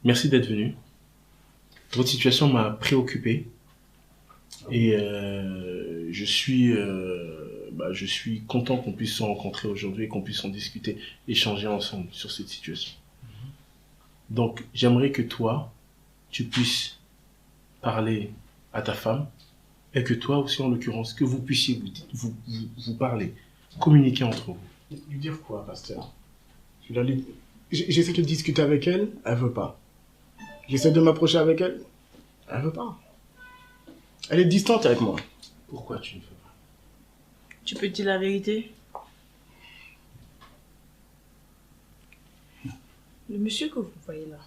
Merci d'être venu. Votre situation m'a préoccupé et je suis content qu'on puisse se rencontrer aujourd'hui et qu'on puisse en discuter, échanger ensemble sur cette situation. Donc, j'aimerais que toi, tu puisses parler à ta femme et que toi aussi, en l'occurrence, que vous puissiez vous parler, communiquer entre vous. Lui dire quoi, pasteur? J'essaie de discuter avec elle, elle veut pas. J'essaie de m'approcher avec elle, elle veut pas. Elle est distante avec moi. Pourquoi tu ne fais pas? Tu peux dire la vérité? Le monsieur que vous voyez là,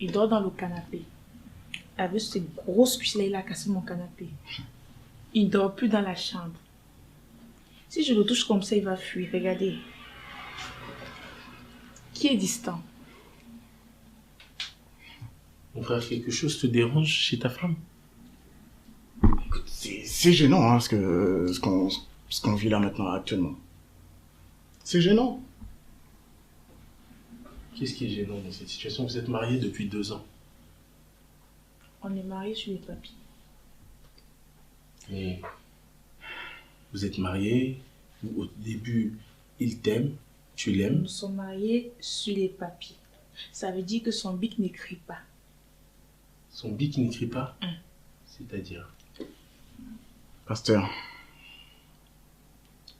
il dort dans le canapé. Avec ces grosses cuisses-là, il a cassé mon canapé. Il ne dort plus dans la chambre. Si je le touche comme ça, il va fuir. Regardez. Qui est distant? Mon frère, quelque chose te dérange chez ta femme? Écoute, c'est gênant, hein, ce qu'on vit là maintenant, actuellement. C'est gênant. Qu'est-ce qui est gênant dans cette situation? Vous êtes mariés depuis 2 ans. On est mariés sur les papiers. Mais vous êtes mariés, au début, il t'aime, tu l'aimes. Nous sommes mariés sur les papiers. Ça veut dire que son bic n'écrit pas. Son bic n'écrit pas? C'est-à-dire? Pasteur,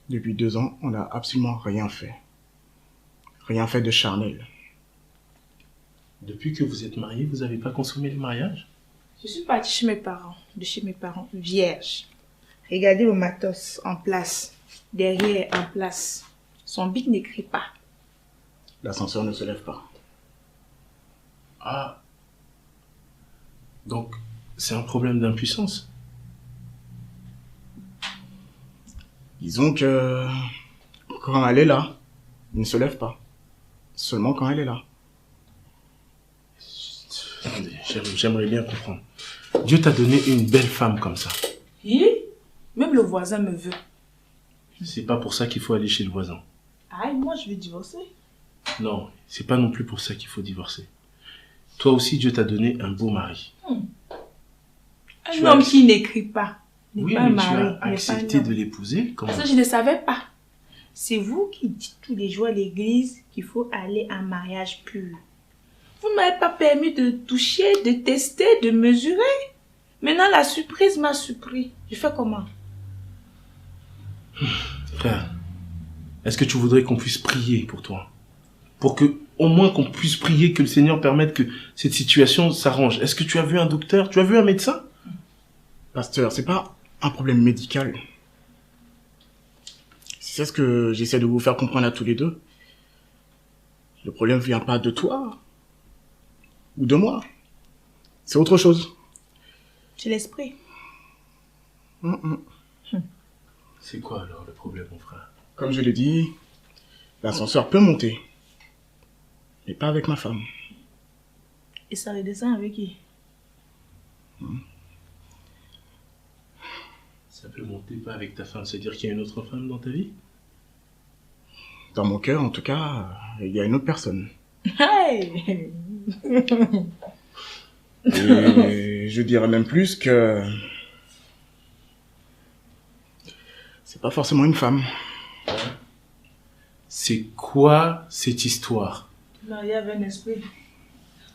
depuis 2 ans, on n'a absolument rien fait. Rien fait de charnel. Depuis que vous êtes mariés, vous n'avez pas consommé le mariage? Je suis partie chez mes parents, vierge. Regardez le matos en place, derrière en place. Son bic n'écrit pas. L'ascenseur ne se lève pas. Ah. Donc, c'est un problème d'impuissance? Disons que quand elle est là, il ne se lève pas. Seulement quand elle est là. Attendez, j'aimerais bien comprendre. Dieu t'a donné une belle femme comme ça. Oui, même le voisin me veut. C'est pas pour ça qu'il faut aller chez le voisin. Aïe, moi je vais divorcer. Non, c'est pas non plus pour ça qu'il faut divorcer. Toi aussi, Dieu t'a donné un beau mari. Un homme qui n'écrit pas. Oui, pas mais mari, tu as accepté de l'épouser. Comment? Ça, je ne savais pas. C'est vous qui dites tous les jours à l'église qu'il faut aller en mariage pur. Vous ne m'avez pas permis de toucher, de tester, de mesurer. Maintenant, la surprise m'a surpris. Je fais comment? Frère, est-ce que tu voudrais qu'on puisse prier pour toi? Pour que, au moins qu'on puisse prier, que le Seigneur permette que cette situation s'arrange. Est-ce que tu as vu un docteur? Tu as vu un médecin? Pasteur, c'est pas un problème médical. C'est ce que j'essaie de vous faire comprendre à tous les deux. Le problème vient pas de toi. Ou de moi. C'est autre chose. C'est l'esprit. C'est quoi alors le problème, mon frère? Comme je l'ai dit, l'ascenseur peut monter. Mais pas avec ma femme. Et ça redescend avec qui? Ça peut monter pas avec ta femme, c'est-à-dire qu'il y a une autre femme dans ta vie? Dans mon cœur, en tout cas, il y a une autre personne. Hey! Et je dirais même plus que c'est pas forcément une femme. C'est quoi cette histoire? Non, il y avait un esprit.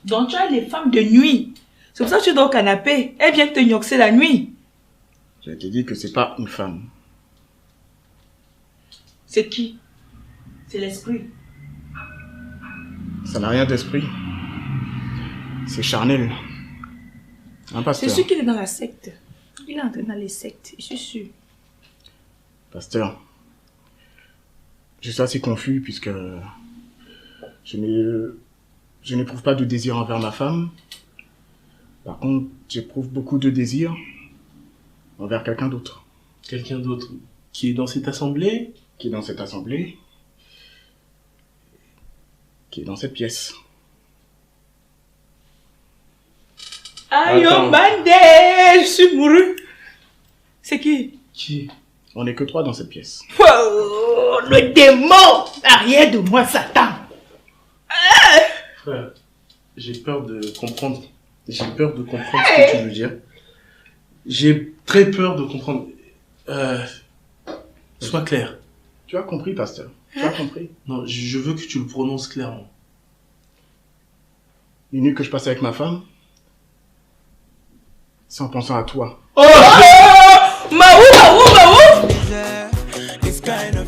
Donc tu as les femmes de nuit. C'est pour ça que tu dors au canapé. Elles viennent te gnoxer la nuit. Je t'ai dit que c'est pas une femme. C'est qui? C'est l'esprit. Ça n'a rien d'esprit. C'est charnel. Un C'est pasteur. sûr qu'il est dans la secte. Il est entré dans les sectes, je suis sûr. Pasteur. Je suis assez confus puisque je n'éprouve pas de désir envers ma femme. Par contre, j'éprouve beaucoup de désir envers quelqu'un d'autre. Quelqu'un d'autre qui est dans cette assemblée? Qui est dans cette assemblée. Qui est dans cette pièce. Aïe, Attends. bandé, je suis mouru. C'est qui? Qui? On n'est que 3 dans cette pièce. Oh, le démon arrière de moi, Satan. Frère, J'ai peur de comprendre. J'ai peur de comprendre ce que tu veux dire. J'ai très peur de comprendre. Sois clair. Tu as compris, pasteur. Tu as compris. Non, je veux que tu le prononces clairement. Les nuits que je passe avec ma femme, c'est en pensant à toi. Maou! This kind of